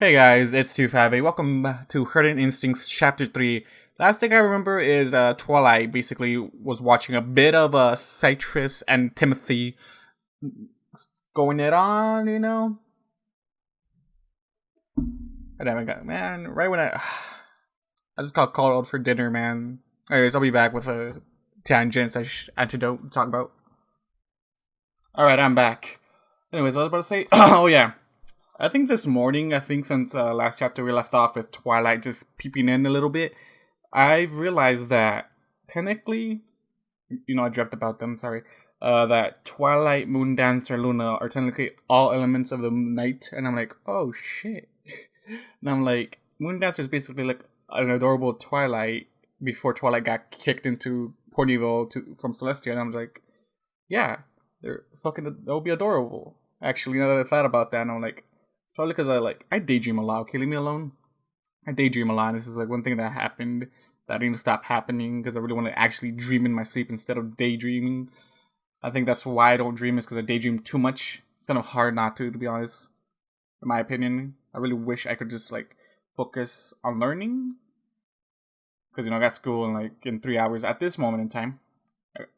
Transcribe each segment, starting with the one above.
Hey guys, it's 258. Welcome to Herding Instincts Chapter 3. Last thing I remember is Twilight basically was watching a bit of Citrus and Timonthy going it on, you know? And then I got, man, right when I just got called out for dinner, man. Anyways, I'll be back with a tangent antidote to talk about. Alright, I'm back. Anyways, what was I about to say? Oh yeah. I think this morning, since last chapter we left off with Twilight just peeping in a little bit, I've realized that technically, I dreamt about them, sorry, that Twilight, Moondancer, Luna are technically all elements of the night, and I'm like, oh shit. And I'm like, Moondancer is basically like an adorable Twilight before Twilight got kicked into Ponyville from Celestia, and I'm like, yeah, they'll be adorable. Actually, now that I thought about that, and I'm like, probably because I daydream a lot. Okay, leave me alone. I daydream a lot. This is like one thing that happened that I need to stop happening because I really want to actually dream in my sleep instead of daydreaming. I think that's why I don't dream is because I daydream too much. It's kind of hard not to be honest. In my opinion, I really wish I could just focus on learning because I got school in 3 hours at this moment in time,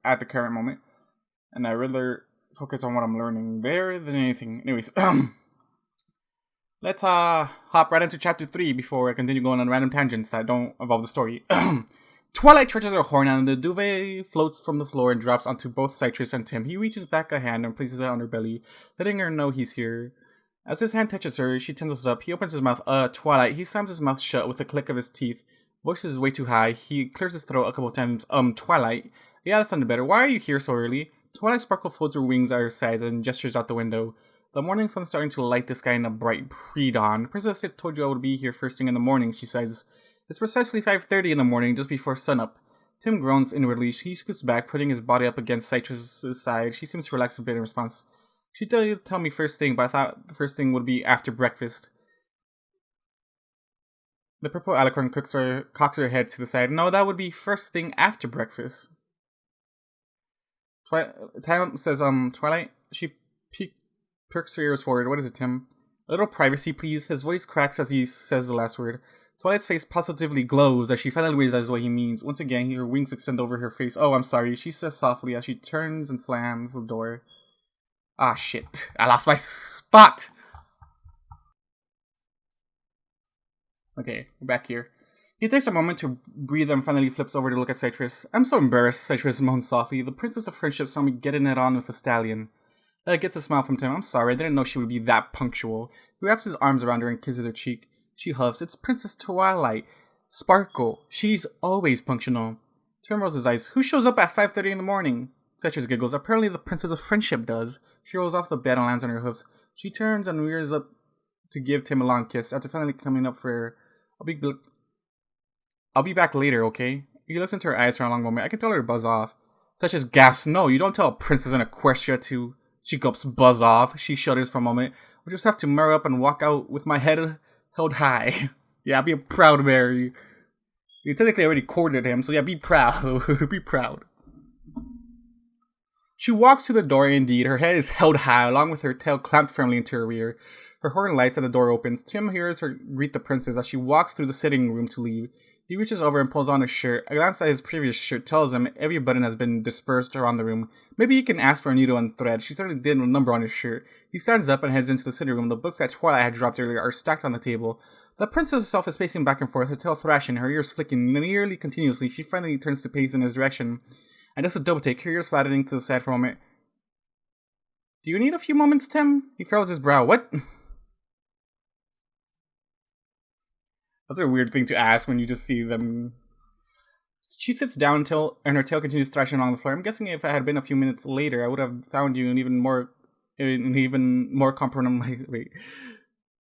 at the current moment, and I rather focus on what I'm learning there than anything. Anyways. Let's hop right into chapter 3 before I continue going on random tangents that don't involve the story. Twilight charges her horn and the duvet floats from the floor and drops onto both Citrus and Tim. He reaches back a hand and places it on her belly, letting her know he's here. As his hand touches her, she tenses up. He opens his mouth. Twilight. He slams his mouth shut with a click of his teeth. Voice is way too high. He clears his throat a couple times. Twilight. Yeah, that sounded better. Why are you here so early? Twilight Sparkle folds her wings at her sides and gestures out the window. The morning sun's starting to light the sky in a bright pre-dawn. Princess, I told you I would be here first thing in the morning, she says. It's precisely 5:30 in the morning, just before sunup. Tim groans inwardly. He scoots back, putting his body up against Citrus's side. She seems to relax a bit in response. She tell me first thing, but I thought the first thing would be after breakfast. The purple alicorn cocks her head to the side. No, that would be first thing after breakfast. Tim says, Twilight, she perks her ears forward. What is it, Tim? A little privacy, please. His voice cracks as he says the last word. Twilight's face positively glows as she finally realizes what he means. Once again, her wings extend over her face. Oh, I'm sorry, she says softly as she turns and slams the door. Ah, shit. I lost my spot! Okay, we're back here. He takes a moment to breathe and finally flips over to look at Citrus. I'm so embarrassed, Citrus moans softly. The Princess of Friendship saw me getting it on with a stallion. Gets a smile from Tim. I'm sorry, I didn't know she would be that punctual. He wraps his arms around her and kisses her cheek. She huffs. It's Princess Twilight. Sparkle. She's always punctual. Tim rolls his eyes. Who shows up at 5:30 in the morning? Citrus giggles. Apparently the Princess of Friendship does. She rolls off the bed and lands on her hoofs. She turns and rears up to give Tim a long kiss. After finally coming up for her, I'll be back later, okay? He looks into her eyes for a long moment. I can tell her to buzz off. Citrus gasps. No, you don't tell a princess in Equestria to... She gulps, buzz off. She shudders for a moment. We'll just have to marry up and walk out with my head held high. Yeah, be proud, Mary. You technically already courted him, so yeah, be proud. Be proud. She walks to the door, indeed. Her head is held high, along with her tail clamped firmly into her rear. Her horn lights and the door opens. Tim hears her greet the princess as she walks through the sitting room to leave. He reaches over and pulls on his shirt. A glance at his previous shirt tells him every button has been dispersed around the room. Maybe he can ask for a needle and thread. She certainly did a number on his shirt. He stands up and heads into the sitting room. The books that Twilight had dropped earlier are stacked on the table. The princess herself is pacing back and forth, her tail thrashing, her ears flicking nearly continuously. She finally turns to pace in his direction. And does a double take, her ears flattening to the side for a moment. Do you need a few moments, Tim? He furrows his brow. What? That's a weird thing to ask when you just see them. She sits down and her tail continues thrashing along the floor. I'm guessing if I had been a few minutes later, I would have found you in even more compromising. Wait,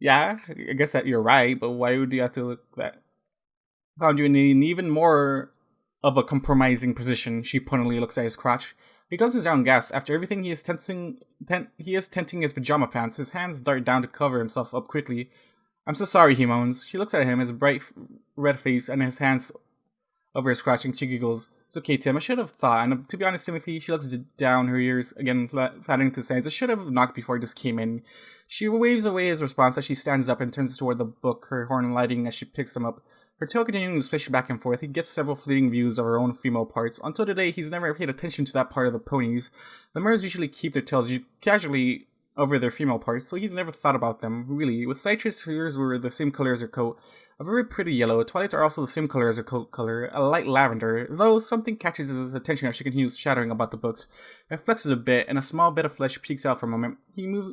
yeah, I guess that you're right, but why would you have to look that? Found you in an even more of a compromising position. She pointedly looks at his crotch. He glances down and gasps. After everything, he is tenting his pajama pants. His hands dart down to cover himself up quickly. I'm so sorry, he moans. She looks at him, his bright red face and his hands Over her scratching, she giggles. It's okay, Tim. I should have thought. And to be honest, Timothy, she looks down, her ears again flattening to sides. I should have knocked before I just came in. She waves away his response as she stands up and turns toward the book, her horn lighting as she picks him up. Her tail continuing to swish back and forth. He gets several fleeting views of her own female parts. Until today, he's never paid attention to that part of the ponies. The mares usually keep their tails casually over their female parts, so he's never thought about them, really. With Citrus, hers were the same color as her coat. A very pretty yellow. Twilights are also the same color as her coat color, a light lavender, though something catches his attention as she continues chattering about the books. It flexes a bit, and a small bit of flesh peeks out for a moment. He moves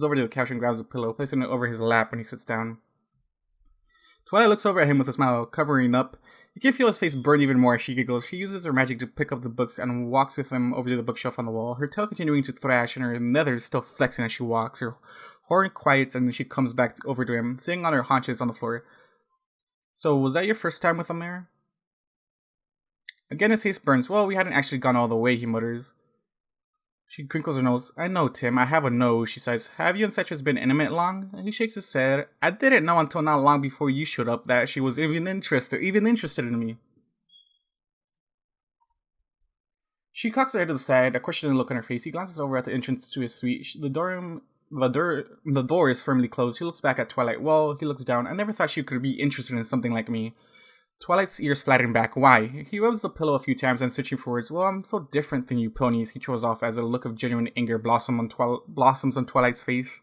over to the couch and grabs a pillow, placing it over his lap when he sits down. Twilight looks over at him with a smile, covering up. You can feel his face burn even more as she giggles. She uses her magic to pick up the books and walks with him over to the bookshelf on the wall, her tail continuing to thrash and her nethers still flexing as she walks. Her horn quiets and then she comes back over to him, sitting on her haunches on the floor. So, was that your first time with him there? Again, his face burns. Well, we hadn't actually gone all the way, he mutters. She crinkles her nose. I know, Tim. I have a nose, she sighs. Have you and Citrus been intimate long? He shakes his head. I didn't know until not long before you showed up that she was even interested in me. She cocks her head to the side, a questioning look on her face. He glances over at the entrance to his suite. The door is firmly closed. He looks back at Twilight. Well, he looks down. I never thought she could be interested in something like me. Twilight's ears flatten back. Why? He rubs the pillow a few times and searching for words. Well, I'm so different than you ponies, he throws off as a look of genuine anger blossoms on Twilight's face.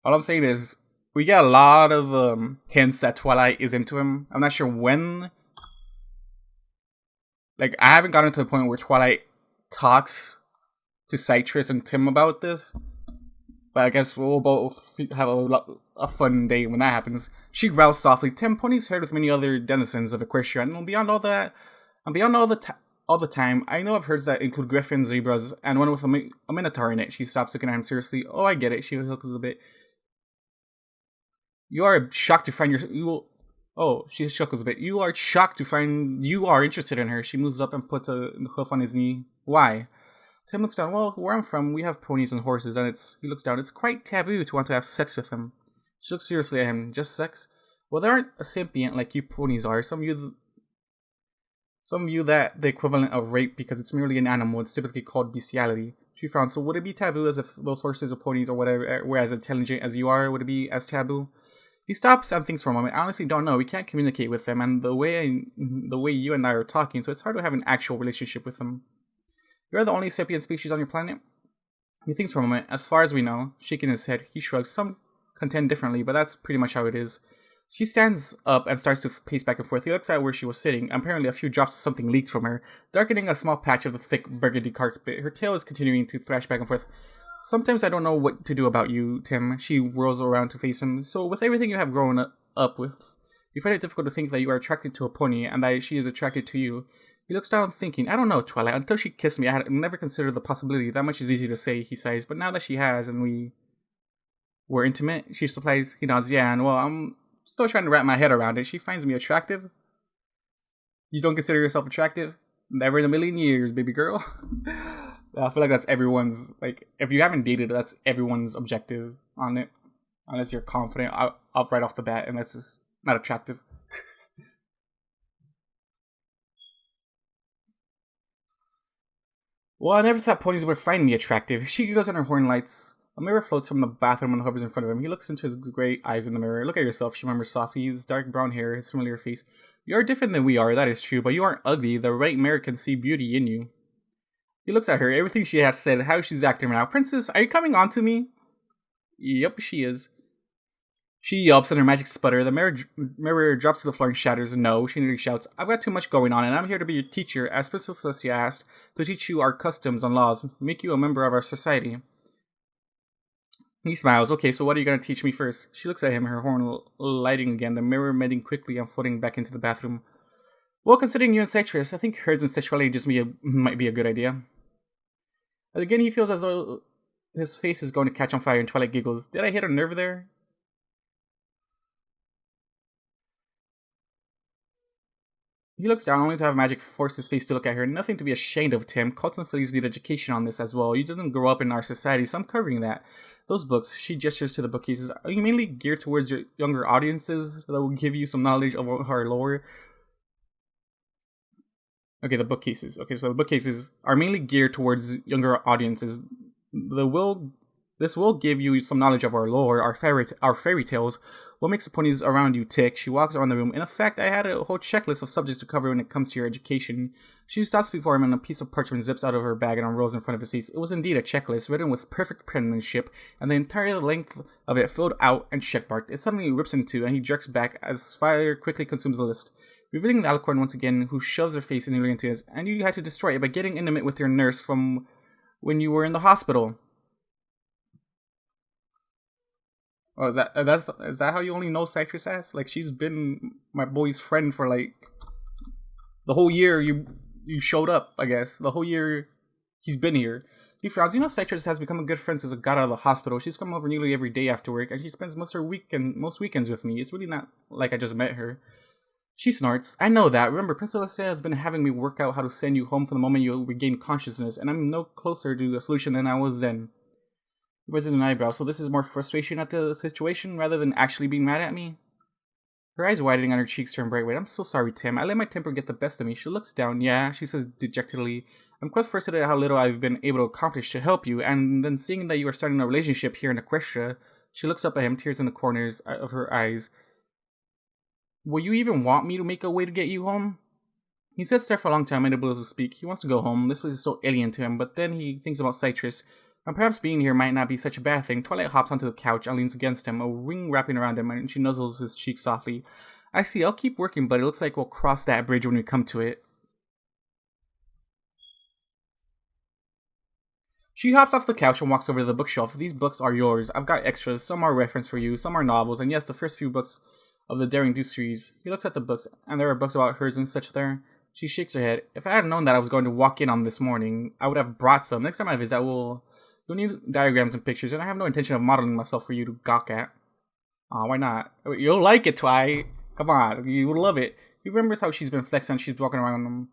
All I'm saying is, we get a lot of hints that Twilight is into him. I'm not sure when. Like, I haven't gotten to the point where Twilight talks to Citrus and Tim about this. But I guess we'll both have a fun day when that happens. She growls softly. Tim, ponies herd with many other denizens of Equestria, and beyond all the time, I know of herds that include griffins, zebras, and one with a minotaur in it. She stops looking at him seriously. Oh, I get it. She hooks a bit. You are shocked to find she chuckles a bit. You are shocked to find you are interested in her. She moves up and puts a hoof on his knee. Why? Tim looks down. Well, where I'm from, we have ponies and horses, and he looks down. It's quite taboo to want to have sex with them. She looks seriously at him. Just sex? Well, they aren't a symbiont like you ponies are. Some view that the equivalent of rape because it's merely an animal. It's typically called bestiality. She frowns. So would it be taboo as if those horses or ponies or whatever were as intelligent as you are? Would it be as taboo? He stops and thinks for a moment. I honestly don't know. We can't communicate with them, and the way you and I are talking, so it's hard to have an actual relationship with them. You're the only sapient species on your planet? He thinks for a moment. As far as we know, shaking his head, he shrugs. Some contend differently, but that's pretty much how it is. She stands up and starts to pace back and forth. He looks at where she was sitting. Apparently, a few drops of something leaked from her, darkening a small patch of the thick burgundy carpet. Her tail is continuing to thrash back and forth. Sometimes I don't know what to do about you, Tim. She whirls around to face him. So, with everything you have grown up with, you find it difficult to think that you are attracted to a pony and that she is attracted to you. He looks down thinking, I don't know, Twilight. Until she kissed me, I had never considered the possibility. That much is easy to say, he sighs. But now that she has and we were intimate, she replies, he nods, yeah, and well, I'm still trying to wrap my head around it. She finds me attractive. You don't consider yourself attractive? Never in a million years, baby girl. I feel like that's everyone's, like, if you haven't dated, that's everyone's objective on it. Unless you're confident up right off the bat, and that's just not attractive. Well, I never thought ponies would find me attractive. She giggles on her horn lights. A mirror floats from the bathroom and hovers in front of him. He looks into his great eyes in the mirror. Look at yourself, she murmurs softly. His dark brown hair, his familiar face. You are different than we are, that is true, but you aren't ugly. The right mirror can see beauty in you. He looks at her, everything she has said, how she's acting right now. Princess, are you coming on to me? Yep, she is. She yelps and her magic sputter. The mirror drops to the floor and shatters. No, she nearly shouts. I've got too much going on, and I'm here to be your teacher, as Princess Celestia asked, to teach you our customs and laws, make you a member of our society. He smiles. Okay, so what are you going to teach me first? She looks at him, her horn lighting again, the mirror mending quickly and floating back into the bathroom. Well, considering you and Citrus, I think herds and sexuality just might be a good idea. And again, he feels as though his face is going to catch on fire, and Twilight giggles. Did I hit a nerve there? He looks down, only to have magic force his face to look at her. Nothing to be ashamed of, Tim. Cults and fillies need education on this as well. You didn't grow up in our society, so I'm covering that. Those books, she gestures to the bookcases, are you mainly geared towards your younger audiences that will give you some knowledge of our lore? Okay, the bookcases. Okay, so the bookcases are mainly geared towards younger audiences. This will give you some knowledge of our lore, our fairy tales, what makes the ponies around you tick. She walks around the room. In effect, I had a whole checklist of subjects to cover when it comes to your education. She stops before him and a piece of parchment zips out of her bag and unrolls in front of his face. It was indeed a checklist, written with perfect penmanship, and the entire length of it filled out and checkmarked. It suddenly rips in two, and he jerks back as fire quickly consumes the list, revealing the alicorn once again, who shoves her face nearly into his. And you had to destroy it by getting intimate with your nurse from when you were in the hospital. Oh, is that how you only know Citrus as? Like, she's been my boy's friend for like the whole year you showed up, I guess. The whole year he's been here. He frowns. You know, Citrus has become a good friend since I got out of the hospital. She's come over nearly every day after work, and she spends most weekends with me. It's really not like I just met her. She snorts. I know that. Remember, Princess Celestia has been having me work out how to send you home from the moment you regain consciousness, and I'm no closer to a solution than I was then. He raises an eyebrow. So this is more frustration at the situation rather than actually being mad at me? Her eyes widening and her cheeks turn bright red. I'm so sorry, Tim. I let my temper get the best of me. She looks down. Yeah, she says dejectedly. I'm quite frustrated at how little I've been able to accomplish to help you, and then seeing that you are starting a relationship here in Equestria, she looks up at him, tears in the corners of her eyes. Will you even want me to make a way to get you home? He sits there for a long time, unable to speak. He wants to go home. This place is so alien to him, but then he thinks about Citrus. And perhaps being here might not be such a bad thing. Twilight hops onto the couch and leans against him, a ring wrapping around him, and she nuzzles his cheek softly. I see, I'll keep working, but it looks like we'll cross that bridge when we come to it. She hops off the couch and walks over to the bookshelf. These books are yours. I've got extras. Some are reference for you, some are novels, and yes, the first few books of the Daring Do series. He looks at the books, and there are books about hers and such there. She shakes her head. If I had known that I was going to walk in on this morning, I would have brought some. Next time I visit, you'll need diagrams and pictures, and I have no intention of modeling myself for you to gawk at. Aw, why not? You'll like it, Twi. Come on, you will love it. He remembers how she's been flexing, she's walking around him.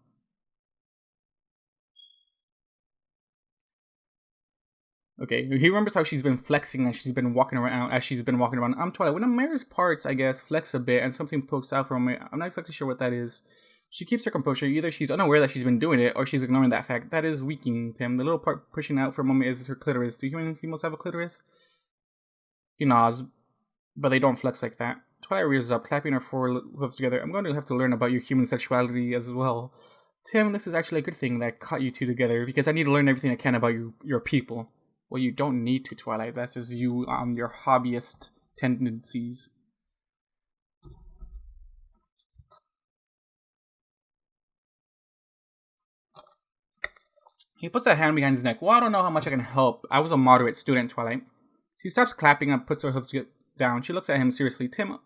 Okay, he remembers how she's been flexing and she's been walking around as she's been walking around. I'm Twilight. When a mare's parts, I guess, flex a bit and something pokes out from it, I'm not exactly sure what that is. She keeps her composure. Either she's unaware that she's been doing it, or she's ignoring that fact. That is weakening Tim. The little part pushing out for a moment is her clitoris. Do human females have a clitoris? He nods, but they don't flex like that. Twilight rears up, clapping her four hooves together. I'm going to have to learn about your human sexuality as well. Tim, this is actually a good thing that I caught you two together, because I need to learn everything I can about your people. Well, you don't need to, Twilight. That's just you on your hobbyist tendencies. He puts a hand behind his neck. Well, I don't know how much I can help. I was a moderate student, Twilight. She stops clapping and puts her hooves down. She looks at him seriously. Tim,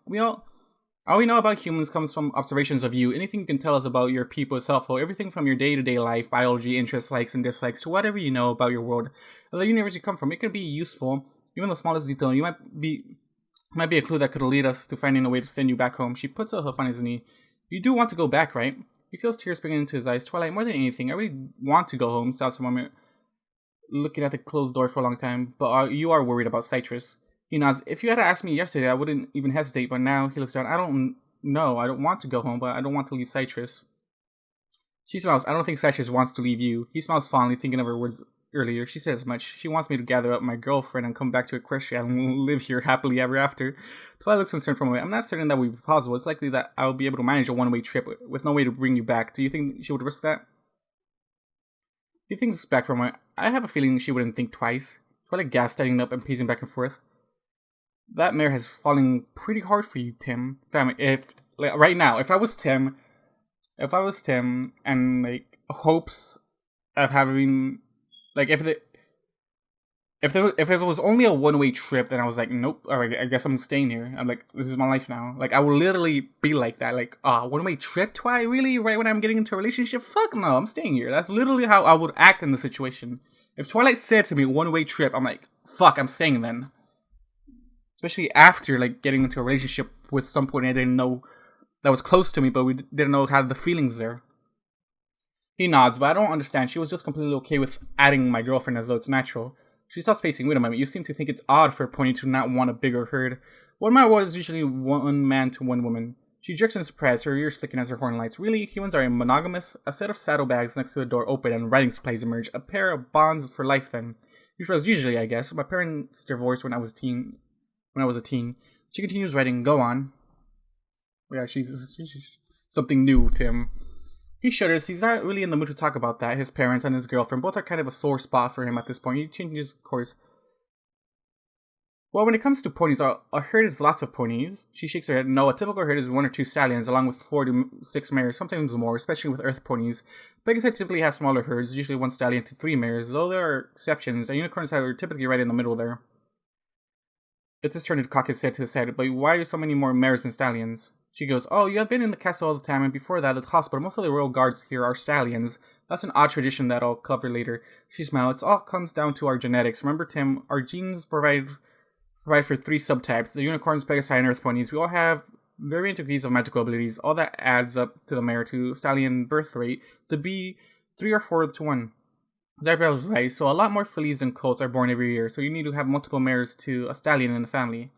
all we know about humans comes from observations of you. Anything you can tell us about your people is helpful. Everything from your day-to-day life, biology, interests, likes, and dislikes, to whatever you know about your world, or the universe you come from. It could be useful. Even the smallest detail, might be a clue that could lead us to finding a way to send you back home. She puts a hoof on his knee. You do want to go back, right? He feels tears springing into his eyes. Twilight, more than anything, I really want to go home. Stops a moment, looking at the closed door for a long time. But you are worried about Citrus. He nods. If you had asked me yesterday, I wouldn't even hesitate. But now he looks down. I don't know. I don't want to go home, but I don't want to leave Citrus. She smiles. I don't think Citrus wants to leave you. He smiles fondly, thinking of her words earlier. She said as much. She wants me to gather up my girlfriend and come back to Equestria and live here happily ever after. Twilight looks concerned for a moment. I'm not certain that would be possible. It's likely that I will be able to manage a one-way trip with no way to bring you back. Do you think she would risk that? He thinks back for a moment. I have a feeling she wouldn't think twice. Twilight gasps, standing up and pacing back and forth. That mare has fallen pretty hard for you, Tim. Right now, if I was Tim and like hopes of having like if it was only a one-way trip, then I was like, nope, alright, I guess I'm staying here. I'm like, this is my life now. Like, I would literally be like that. Like, one-way trip, Twi? Really? Right when I'm getting into a relationship? Fuck no, I'm staying here. That's literally how I would act in the situation. If Twilight said to me, one-way trip, I'm like, fuck, I'm staying then. Especially after, like, getting into a relationship with someone I didn't know that was close to me, but we didn't know how the feelings there. He nods, but I don't understand. She was just completely okay with adding my girlfriend as though it's natural. She stops pacing. Wait a moment, you seem to think it's odd for a pony to not want a bigger herd. One man was usually one man to one woman. She jerks in surprise, her ears flicking as her horn lights. Really? Humans are monogamous? A set of saddlebags next to the door open and writing supplies emerge. A pair of bonds for life then. Usually, I guess. My parents divorced when I was a teen. She continues writing. Go on. Yeah, she's something new, Tim. He shudders. He's not really in the mood to talk about that. His parents and his girlfriend both are kind of a sore spot for him at this point. He changes course. Well, when it comes to ponies, a herd is lots of ponies. She shakes her head. No, a typical herd is 1 or 2 stallions, along with 4 to 6 mares, sometimes more, especially with earth ponies. Pegasus typically have smaller herds, usually 1 stallion to 3 mares, though there are exceptions, and unicorns are typically right in the middle there. It's his turn to cock his head to the side, but why are so many more mares than stallions? She goes, oh, you have been in the castle all the time, and before that, at the hospital, most of the royal guards here are stallions. That's an odd tradition that I'll cover later. She smiles. It all comes down to our genetics. Remember, Tim, our genes provide for 3 subtypes, the unicorns, pegasi, and earth ponies. We all have varying degrees of magical abilities. All that adds up to the mare to stallion birth rate to be 3 or 4 to 1. Zarbel was right, so a lot more fillies and colts are born every year, so you need to have multiple mares to a stallion in the family.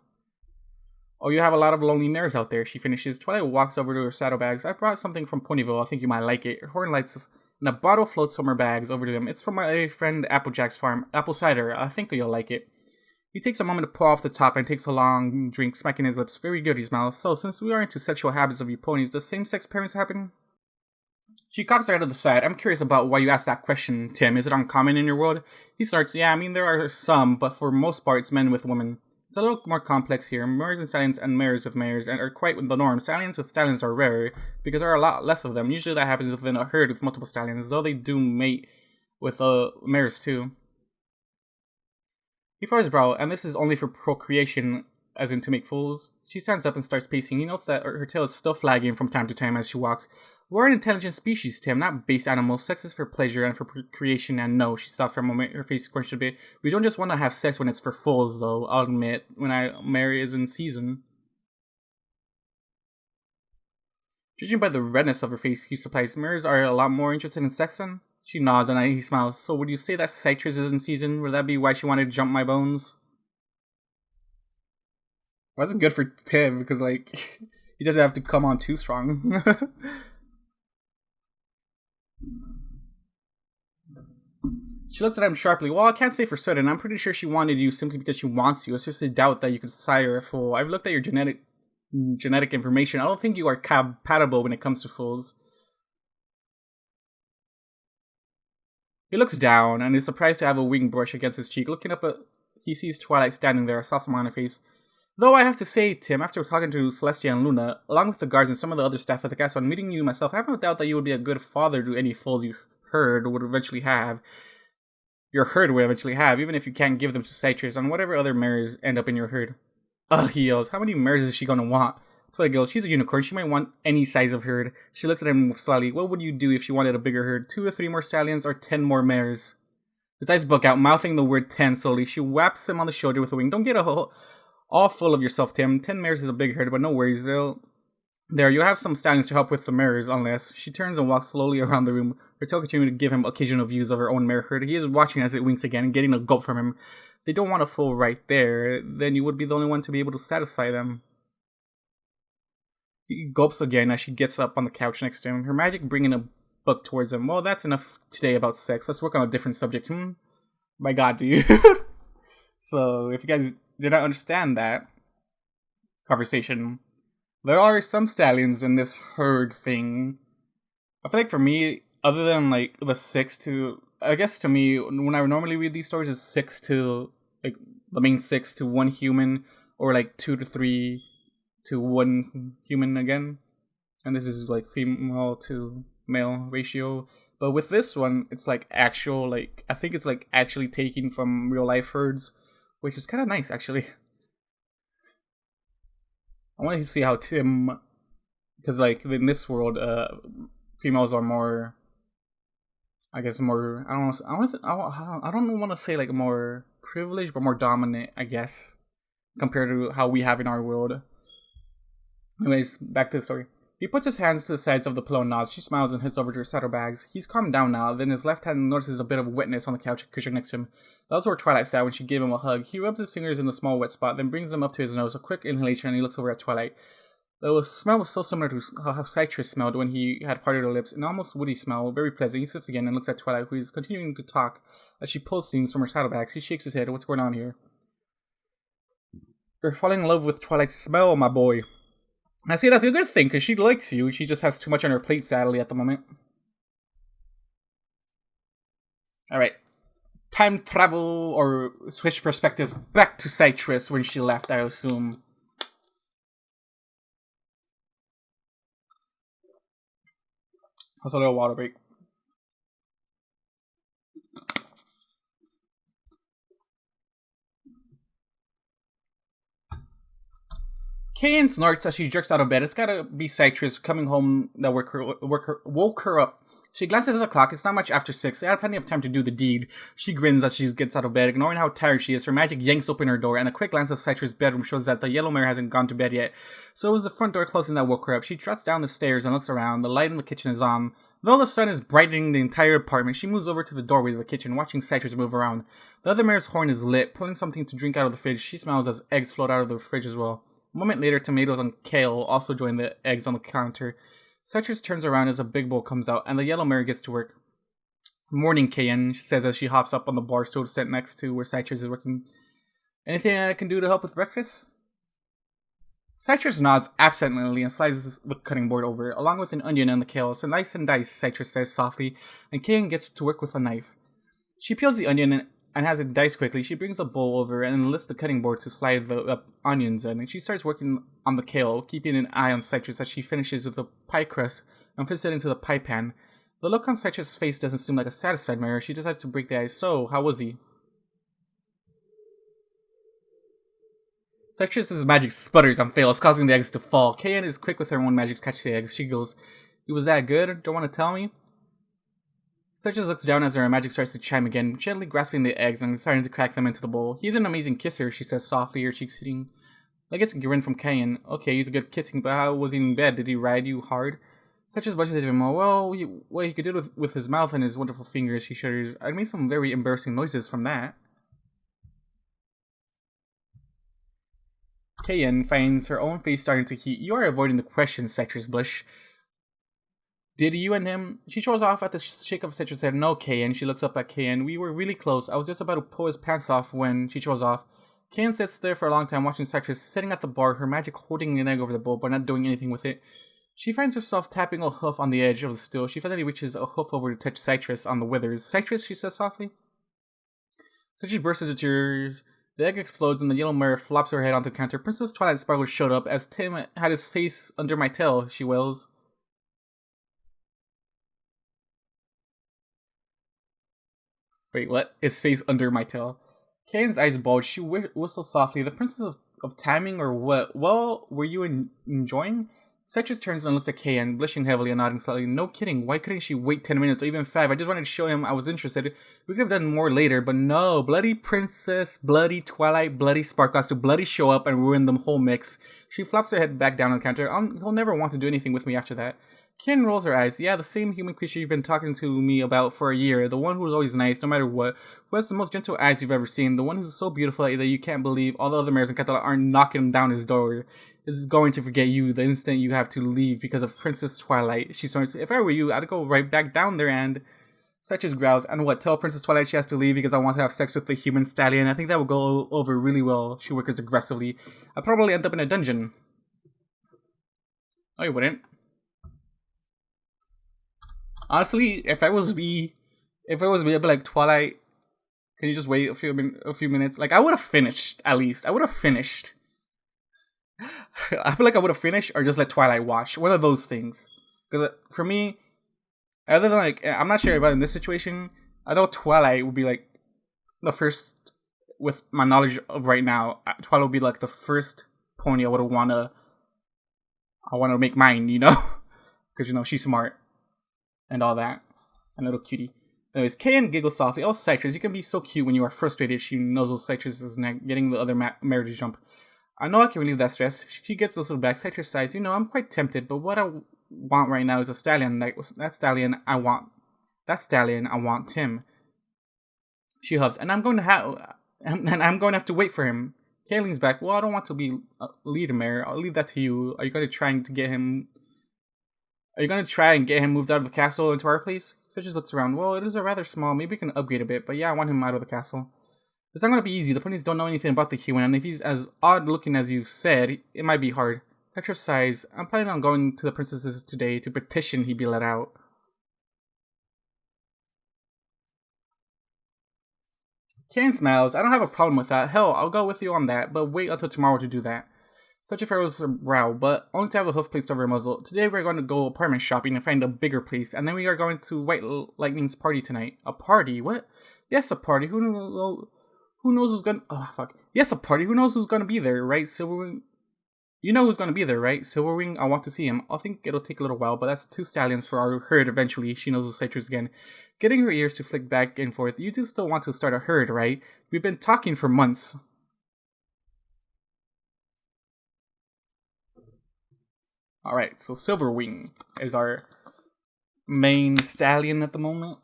Oh, you have a lot of lonely mares out there, she finishes. Twilight walks over to her saddlebags. I brought something from Ponyville, I think you might like it. Her horn lights and a bottle floats from her bags over to them. It's from my friend Applejack's farm. Apple cider, I think you'll like it. He takes a moment to pull off the top and takes a long drink, smacking his lips. Very good, he smiles. So, since we are into sexual habits of you ponies, does same-sex parents happen? She cocks her head to the side. I'm curious about why you asked that question, Tim. Is it uncommon in your world? He starts, yeah, I mean, there are some, but for most part, it's men with women. It's a little more complex here. Mares and stallions and mares with mares are quite the norm. Stallions with stallions are rare, because there are a lot less of them. Usually that happens within a herd with multiple stallions, though they do mate with mares too. He furrows his brow, and this is only for procreation, as in to make fools. She stands up and starts pacing. He notes that her tail is still flagging from time to time as she walks. We're an intelligent species, Tim, not base animals. Sex is for pleasure and for procreation, and no. She stops for a moment, her face squished a bit. We don't just want to have sex when it's for fools, though, I'll admit, when Mary is in season. Judging by the redness of her face, he supplies, mares are a lot more interested in sex then? She nods and he smiles. So would you say that citrus is in season? Would that be why she wanted to jump my bones? Wasn't good for Tim, because, like, he doesn't have to come on too strong. She looks at him sharply. Well, I can't say for certain. I'm pretty sure she wanted you simply because she wants you. It's just a doubt that you could sire a fool. I've looked at your genetic information. I don't think you are compatible when it comes to fools. He looks down and is surprised to have a wing brush against his cheek. Looking up, he sees Twilight standing there, a soft smile on her face. Though I have to say, Tim, after talking to Celestia and Luna, along with the guards and some of the other staff at the castle, and meeting you myself, I have no doubt that you would be a good father to any foals your herd would eventually have, even if you can't give them to Citrus and whatever other mares end up in your herd. Ugh, he yells. How many mares is she gonna want? Twilight goes, she's a unicorn. She might want any size of herd. She looks at him slyly. What would you do if she wanted a bigger herd? 2 or 3 more stallions or 10 more mares? His eyes book out, mouthing the word 10 slowly. She whaps him on the shoulder with a wing. Don't get all full of yourself, Tim. 10 mares is a big herd, but no worries. There, you'll have some stallions to help with the mares, unless... She turns and walks slowly around the room, her tail continuing to give him occasional views of her own mare herd. He is watching as it winks again and getting a gulp from him. They don't want a foal right there. Then you would be the only one to be able to satisfy them. He gulps again as she gets up on the couch next to him, her magic bringing a book towards him. Well, that's enough today about sex. Let's work on a different subject. My god, dude. So, if you guys did not understand that conversation, there are some stallions in this herd thing. I feel like for me, other than like the 6 to... I guess to me, when I normally read these stories, it's 6 to... like the main 6 to 1 human, or like 2 to 3 to 1 human again. And this is like female to male ratio. But with this one, it's like actual, like, I think it's like actually taken from real life herds, which is kind of nice actually. I want to see how Tim, because like in this world, females are more, I guess more, I don't want to say like more privileged, but more dominant, I guess, compared to how we have in our world. Anyways, back to the story. He puts his hands to the sides of the pillow and nods. She smiles and heads over to her saddlebags. He's calmed down now, then his left hand notices a bit of wetness on the couch cushion next to him. That was where Twilight sat when she gave him a hug. He rubs his fingers in the small wet spot, then brings them up to his nose. A quick inhalation and he looks over at Twilight. The smell was so similar to how Citrus smelled when he had parted her lips, an almost woody smell, very pleasant. He sits again and looks at Twilight, who is continuing to talk as she pulls things from her saddlebag. He shakes his head. What's going on here? You're falling in love with Twilight's smell, my boy. And I see that's a good thing, because she likes you. She just has too much on her plate, sadly, at the moment. Alright. Time travel, or switch perspectives back to Citrus when she left, I assume. Also a little water break. Cayanne snorts as she jerks out of bed. It's gotta be Citrus coming home that woke her up. She glances at the clock. It's not much after 6. They had plenty of time to do the deed. She grins as she gets out of bed, ignoring how tired she is. Her magic yanks open her door, and a quick glance of Citrus' bedroom shows that the yellow mare hasn't gone to bed yet. So it was the front door closing that woke her up. She trots down the stairs and looks around. The light in the kitchen is on. Though the sun is brightening the entire apartment, she moves over to the doorway of the kitchen, watching Citrus move around. The other mare's horn is lit, pulling something to drink out of the fridge. She smells as eggs float out of the fridge as well. A moment later, tomatoes and kale also join the eggs on the counter. Citrus turns around as a big bowl comes out, and the yellow mare gets to work. Morning, Cayanne, she says as she hops up on the bar stool set next to where Citrus is working. Anything I can do to help with breakfast? Citrus nods absently and slides the cutting board over, along with an onion and the kale. It's a nice and dice, Citrus says softly, and Cayanne gets to work with a knife. She peels the onion and has it diced quickly. She brings a bowl over and lifts the cutting board to slide the onions in, and she starts working on the kale, keeping an eye on Citrus as she finishes with the pie crust and fits it into the pie pan. The look on Citrus' face doesn't seem like a satisfied mare. She decides to break the ice. So, how was he? Citrus' magic sputters and fails, causing the eggs to fall. Cayanne is quick with her own magic to catch the eggs. She goes, "He was that good? Don't want to tell me?" Citrus looks down as her magic starts to chime again, gently grasping the eggs and starting to crack them into the bowl. "He's an amazing kisser," she says softly, her cheeks hitting. That gets a grin from Cayanne. "Okay, he's a good kissing, but how was he in bed? Did he ride you hard?" Citrus brushes him. Well, he could do it with his mouth and his wonderful fingers. She shudders. "I made some very embarrassing noises from that." Cayanne finds her own face starting to heat. "You are avoiding the question, Citrus Bush. Did you and him?" She throws off at the shake of Citrus' head. "No, Cayanne." She looks up at Cayanne. "We were really close. I was just about to pull his pants off when..." She throws off. Cayanne sits there for a long time watching Citrus, sitting at the bar, her magic holding an egg over the bowl, but not doing anything with it. She finds herself tapping a hoof on the edge of the stool. She finally reaches a hoof over to touch Citrus on the withers. "Citrus," she says softly. Citrus bursts into tears. The egg explodes and the yellow mare flops her head onto the counter. "Princess Twilight Sparkle showed up as Tim had his face under my tail," she wails. Wait, what? His face under my tail. Cayanne's eyes bulge. She whistles softly. "The Princess of Timing or what? Well, were you enjoying?" Citrus turns and looks at Cayanne, blushing heavily and nodding slightly. "No kidding. Why couldn't she wait 10 minutes or even 5? I just wanted to show him I was interested. We could have done more later, but no. Bloody Princess, bloody Twilight, bloody Sparkle has to bloody show up and ruin the whole mix." She flops her head back down on the counter. "He'll never want to do anything with me after that." Cayanne rolls her eyes. "Yeah, the same human creature you've been talking to me about for a year. The one who's always nice, no matter what. Who has the most gentle eyes you've ever seen. The one who's so beautiful that you can't believe all the other mares in Canterlot aren't knocking down his door. Is going to forget you the instant you have to leave because of Princess Twilight." She snorts. "If I were you, I'd go right back down there and..." Citrus growls. "And what, tell Princess Twilight she has to leave because I want to have sex with the human stallion? I think that would go over really well." She whickers aggressively. "I'd probably end up in a dungeon." "Oh, you wouldn't?" Honestly, if I was me, I'd be like, "Twilight, can you just wait a few minutes?" Like, I would have finished, at least. I would have finished. I feel like I would have finished or just let Twilight watch. One of those things. Because for me, other than like, I'm not sure about in this situation, I know Twilight would be like the first, with my knowledge of right now, Twilight would be like the first pony I want to make mine, you know? Because, you know, she's smart and all that. A little cutie. Anyways, Cayanne giggles softly. "Oh, Citrus, you can be so cute when you are frustrated." She nuzzles Citrus's neck, getting the other mare to jump. "I know I can relieve that stress." She gets a little back. Citrus sighs. "You know, I'm quite tempted, but what I want right now is a stallion. That stallion I want Tim." She huffs. And I'm going to have to wait for him. Cayanne leans back. Well, I don't want to be lead mayor. I'll leave that to you. Are you going to try and get him moved out of the castle into our place? Citrus looks around. Well, it is a rather small. Maybe we can upgrade a bit, but yeah, I want him out of the castle. It's not going to be easy. The ponies don't know anything about the human, and if he's as odd-looking as you've said, it might be hard. Citrus sighs. I'm planning on going to the princesses today to petition he be let out. Cayanne smiles. I don't have a problem with that. Hell, I'll go with you on that, but wait until tomorrow to do that. Such a furrows her brow, but only to have a hoof placed over her muzzle. Today we're going to go apartment shopping and find a bigger place, and then we are going to White Lightning's party tonight. A party? What? Yes, a party. Who knows who's gonna... Oh, fuck. Yes, a party. Who knows who's gonna be there, right? Silverwing... You know who's gonna be there, right? Silverwing, I want to see him. I think it'll take a little while, but that's 2 stallions for our herd eventually. She knows the Citrus again. Getting her ears to flick back and forth. You do still want to start a herd, right? We've been talking for months. Alright, so Silverwing is our main stallion at the moment.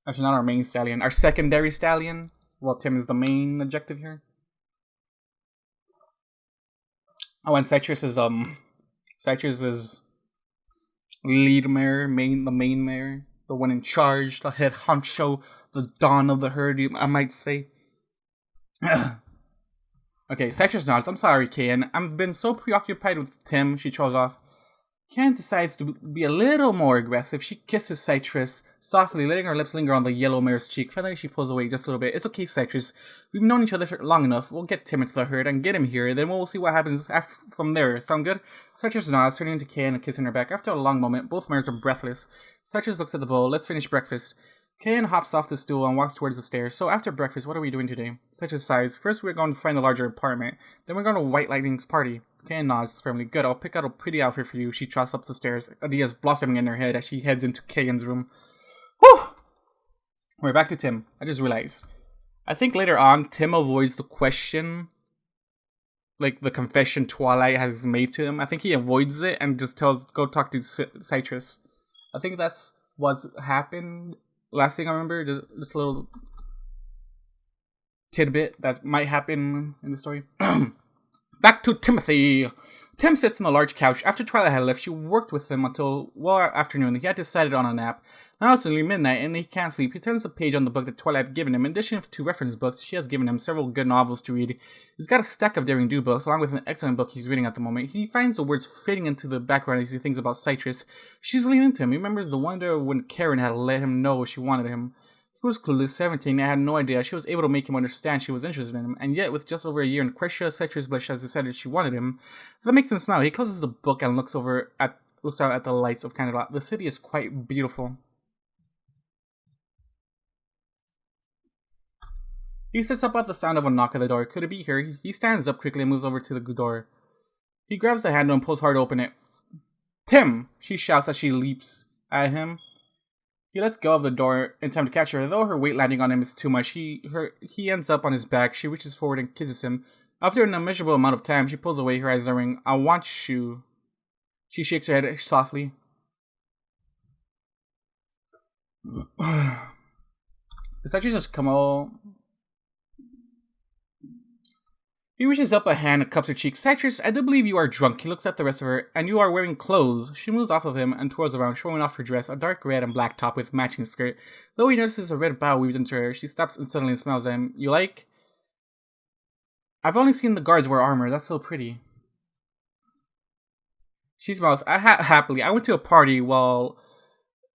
Actually, not our main stallion. Our secondary stallion. Well, Tim is the main objective here. Oh, and Citrus is lead mare, the main mare, the one in charge, the head honcho, the dawn of the herd, I might say. Okay, Citrus nods. I'm sorry, Cayanne. I've been so preoccupied with Tim, she trolls off. Cayanne decides to be a little more aggressive. She kisses Citrus softly, letting her lips linger on the yellow mare's cheek. Finally, she pulls away just a little bit. It's okay, Citrus. We've known each other for long enough. We'll get Tim into the herd and get him here. Then we'll see what happens from there. Sound good? Citrus nods, turning to Cayanne and kissing her back. After a long moment, both mares are breathless. Citrus looks at the bowl. Let's finish breakfast. Cayanne hops off the stool and walks towards the stairs. So after breakfast, what are we doing today? Citrus sighs. First, we're going to find a larger apartment. Then we're going to White Lightning's party. Cayanne nods firmly. Good, I'll pick out a pretty outfit for you. She trots up the stairs, ideas blossoming in her head as she heads into Cayanne's room. Whew! We're back to Tim. I just realized. I think later on, Tim avoids the question, like the confession Twilight has made to him. I think he avoids it and just tells, go talk to Citrus. I think that's what's happened. Last thing I remember, this little tidbit that might happen in the story. Back to Timonthy. Tim sits on a large couch. After Twilight had left, she worked with him until well afternoon. He had decided on a nap. Now it's nearly midnight and he can't sleep. He turns the page on the book that Twilight had given him. In addition to reference books, she has given him several good novels to read. He's got a stack of daring do books, along with an excellent book he's reading at the moment. He finds the words fitting into the background as he thinks about Citrus. She's really into him. He remembers the wonder when Karen had let him know she wanted him. He was clueless, 17, and had no idea. She was able to make him understand she was interested in him, and yet, with just over a year in Quercia, Citrus Bush has decided she wanted him. That makes him smile. He closes the book and looks out at the lights of Canterlot. The city is quite beautiful. He sits up at the sound of a knock at the door. Could it be here? He stands up quickly and moves over to the door. He grabs the handle and pulls hard to open it. Tim! She shouts as she leaps at him. He lets go of the door in time to catch her. Though her weight landing on him is too much, he ends up on his back. She reaches forward and kisses him. After an immeasurable amount of time, she pulls away, her eyes narrowing. I want you. She shakes her head softly. Does that just come out? He reaches up a hand and cups her cheek. Citrus, I do believe you are drunk. He looks at the rest of her, and you are wearing clothes. She moves off of him and twirls around, showing off her dress, a dark red and black top with matching skirt. Though he notices a red bow weaved into her hair, she stops and suddenly smiles at him. You like? I've only seen the guards wear armor. That's so pretty. She smiles. Happily. I went to a party while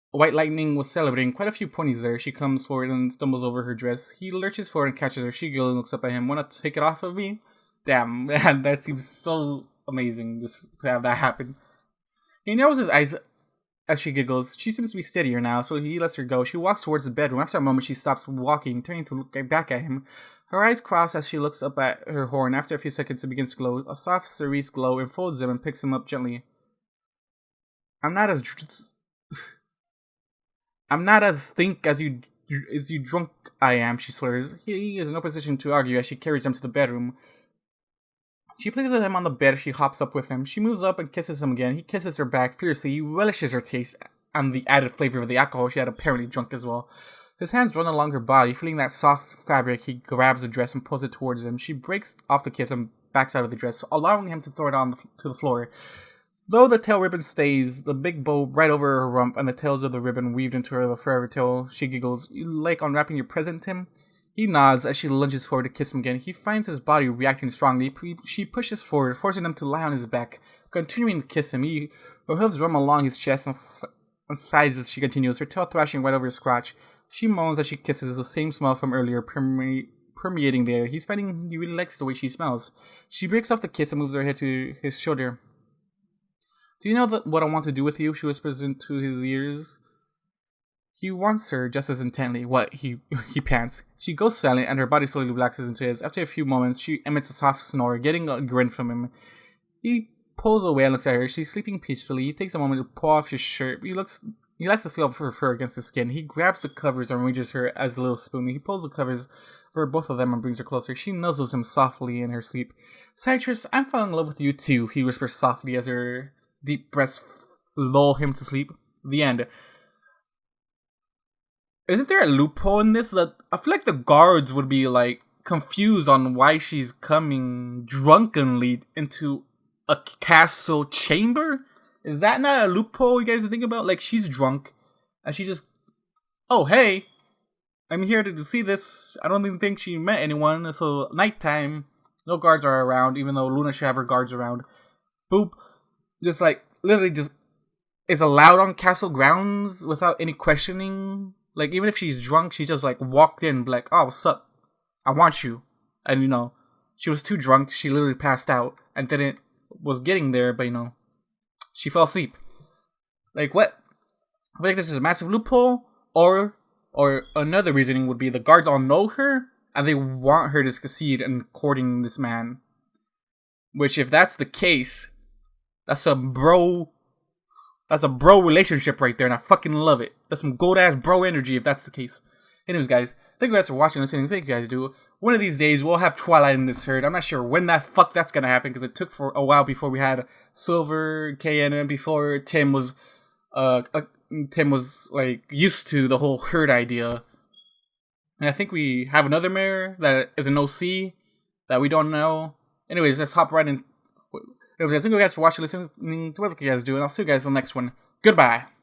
White Lightning was celebrating. Quite a few ponies there. She comes forward and stumbles over her dress. He lurches forward and catches her. She giggles and looks up at him. Wanna take it off of me? Damn, man, that seems so amazing just to have that happen. He narrows his eyes as she giggles. She seems to be steadier now, so he lets her go. She walks towards the bedroom. After a moment, she stops walking, turning to look back at him. Her eyes cross as she looks up at her horn. After a few seconds, it begins to glow. A soft cerise glow enfolds him and picks him up gently. I'm not as think as you drunk I am, she slurs. He is in no position to argue as she carries him to the bedroom. She places him on the bed as she hops up with him. She moves up and kisses him again. He kisses her back fiercely. He relishes her taste and the added flavor of the alcohol she had apparently drunk as well. His hands run along her body, feeling that soft fabric. He grabs the dress and pulls it towards him. She breaks off the kiss and backs out of the dress, allowing him to throw it to the floor. Though the tail ribbon stays, the big bow right over her rump and the tails of the ribbon weaved into her forever tail, she giggles. You like unwrapping your present, Tim? He nods as she lunges forward to kiss him again. He finds his body reacting strongly. She pushes forward, forcing him to lie on his back, continuing to kiss him. Her hooves drum along his chest and sides as she continues, her tail thrashing right over his crotch. She moans as she kisses, the same smell from earlier permeating the air. He's finding he really likes the way she smells. She breaks off the kiss and moves her head to his shoulder. Do you know what I want to do with you? She whispers into his ears. He wants her just as intently. What? He pants. She goes silent and her body slowly relaxes into his. After a few moments, she emits a soft snore, getting a grin from him. He pulls away and looks at her. She's sleeping peacefully. He takes a moment to pull off his shirt. He likes the feel of her fur against his skin. He grabs the covers and reaches her as a little spoon. He pulls the covers for both of them and brings her closer. She nuzzles him softly in her sleep. Citrus, I'm falling in love with you too, he whispers softly as her deep breaths lull him to sleep. The end. Isn't there a loophole in this? That I feel like the guards would be like confused on why she's coming drunkenly into a castle chamber. Is that not a loophole you guys think about? Like, she's drunk and she just, oh hey, I'm here to see this. I don't even think she met anyone. So nighttime, no guards are around, even though Luna should have her guards around. Boop. Just like literally just is allowed on castle grounds without any questioning. Like, even if she's drunk, she just like walked in like, oh, what's up? I want you. And she was too drunk. She literally passed out and was getting there, but she fell asleep. Like, what? I think this is a massive loophole. Or another reasoning would be the guards all know her and they want her to succeed in courting this man. Which, if that's the case, that's a bro relationship right there, and I fucking love it. That's some gold ass bro energy if that's the case. Anyways, guys, thank you guys for watching and listening. Thank you guys do. One of these days we'll have Twilight in this herd. I'm not sure when that fuck that's gonna happen because it took for a while before we had Silver, Cayanne, and before Tim was like used to the whole herd idea. And I think we have another mayor that is an OC that we don't know. Anyways, let's hop right in. Anyways, thank you guys for watching, listening to whatever you guys do, and I'll see you guys in the next one. Goodbye.